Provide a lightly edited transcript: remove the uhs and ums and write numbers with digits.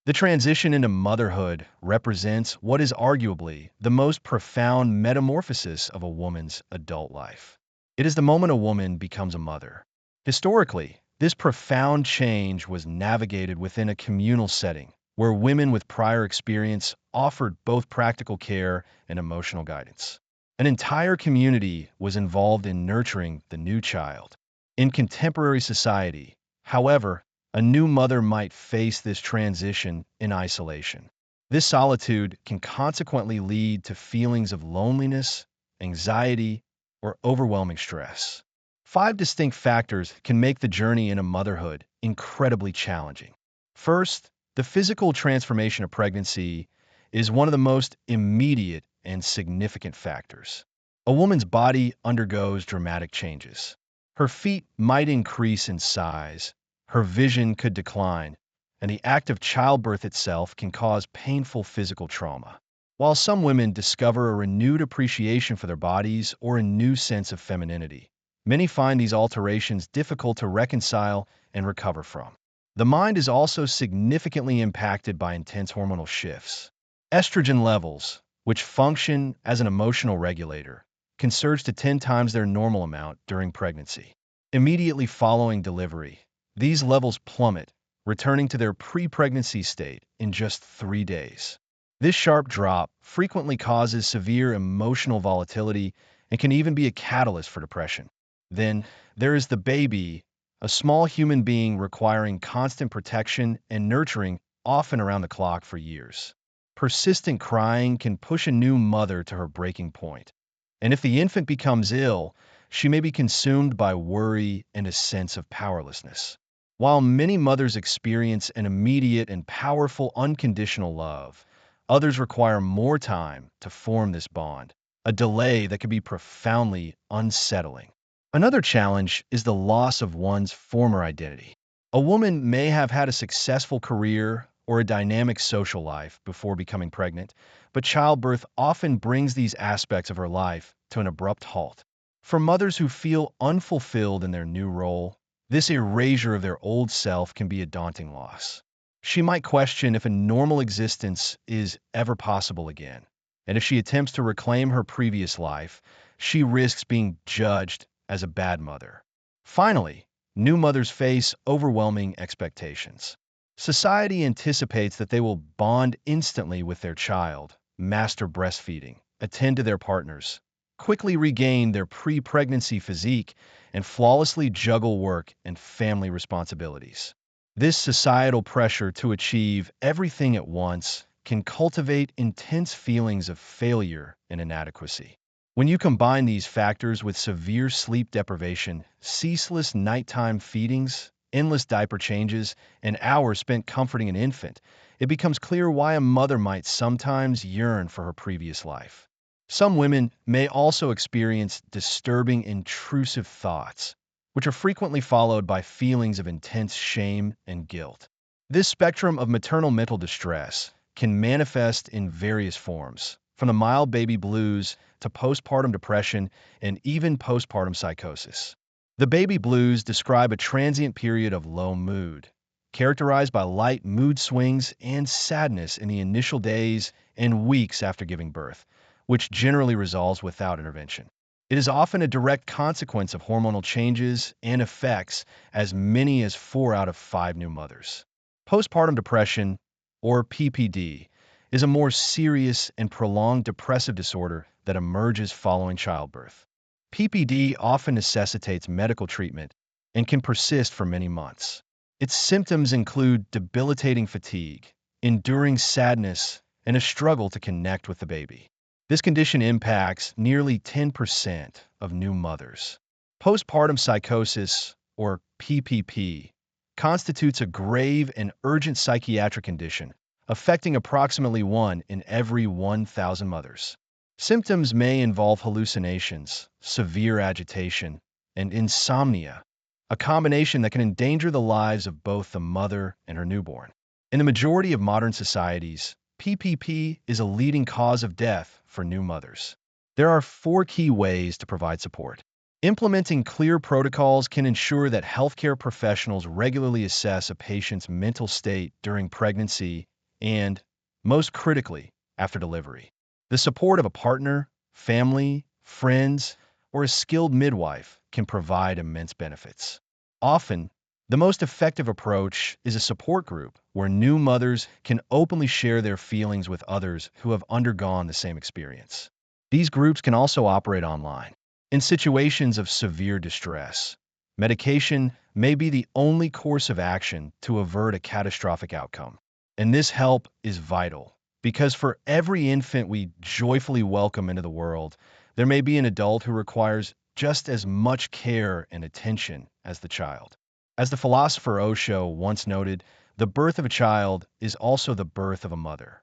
The transition into motherhood represents what is arguably the most profound metamorphosis of a woman's adult life. It is the moment a woman becomes a mother. Historically, this profound change was navigated within a communal setting where women with prior experience offered both practical care and emotional guidance. An entire community was involved in nurturing the new child. In contemporary society, however, a new mother might face this transition in isolation. This solitude can consequently lead to feelings of loneliness, anxiety, or overwhelming stress. Five distinct factors can make the journey into motherhood incredibly challenging. First, the physical transformation of pregnancy is one of the most immediate and significant factors. A woman's body undergoes dramatic changes. Her feet might increase in size, her vision could decline, and the act of childbirth itself can cause painful physical trauma. While some women discover a renewed appreciation for their bodies or a new sense of femininity, many find these alterations difficult to reconcile and recover from. The mind is also significantly impacted by intense hormonal shifts. Estrogen levels, which function as an emotional regulator, can surge to 10 times their normal amount during pregnancy. Immediately following delivery, these levels plummet, returning to their pre-pregnancy state in just 3 days. This sharp drop frequently causes severe emotional volatility and can even be a catalyst for depression. Then, there is the baby, a small human being requiring constant protection and nurturing, often around the clock for years. Persistent crying can push a new mother to her breaking point. And if the infant becomes ill, she may be consumed by worry and a sense of powerlessness. While many mothers experience an immediate and powerful unconditional love, others require more time to form this bond, a delay that can be profoundly unsettling. Another challenge is the loss of one's former identity. A woman may have had a successful career or a dynamic social life before becoming pregnant, but childbirth often brings these aspects of her life to an abrupt halt. For mothers who feel unfulfilled in their new role, this erasure of their old self can be a daunting loss. She might question if a normal existence is ever possible again, and if she attempts to reclaim her previous life, she risks being judged as a bad mother. Finally, new mothers face overwhelming expectations. Society anticipates that they will bond instantly with their child, master breastfeeding, attend to their partners, quickly regain their pre-pregnancy physique, and flawlessly juggle work and family responsibilities. This societal pressure to achieve everything at once can cultivate intense feelings of failure and inadequacy. When you combine these factors with severe sleep deprivation, ceaseless nighttime feedings, endless diaper changes, and hours spent comforting an infant, it becomes clear why a mother might sometimes yearn for her previous life. Some women may also experience disturbing intrusive thoughts, which are frequently followed by feelings of intense shame and guilt. This spectrum of maternal mental distress can manifest in various forms, from the mild baby blues to postpartum depression and even postpartum psychosis. The baby blues describe a transient period of low mood, characterized by light mood swings and sadness in the initial days and weeks after giving birth, which generally resolves without intervention. It is often a direct consequence of hormonal changes and affects as many as 4 out of 5 new mothers. Postpartum depression, or PPD, is a more serious and prolonged depressive disorder that emerges following childbirth. PPD often necessitates medical treatment and can persist for many months. Its symptoms include debilitating fatigue, enduring sadness, and a struggle to connect with the baby. This condition impacts nearly 10% of new mothers. Postpartum psychosis, or PPP, constitutes a grave and urgent psychiatric condition affecting approximately 1 in every 1,000 mothers. Symptoms may involve hallucinations, severe agitation, and insomnia, a combination that can endanger the lives of both the mother and her newborn. In the majority of modern societies, PPP is a leading cause of death for new mothers. There are 4 key ways to provide support. Implementing clear protocols can ensure that healthcare professionals regularly assess a patient's mental state during pregnancy and, most critically, after delivery. The support of a partner, family, friends, or a skilled midwife can provide immense benefits. Often, the most effective approach is a support group where new mothers can openly share their feelings with others who have undergone the same experience. These groups can also operate online. In situations of severe distress, medication may be the only course of action to avert a catastrophic outcome. And this help is vital because for every infant we joyfully welcome into the world, there may be an adult who requires just as much care and attention as the child. As the philosopher Osho once noted, the birth of a child is also the birth of a mother.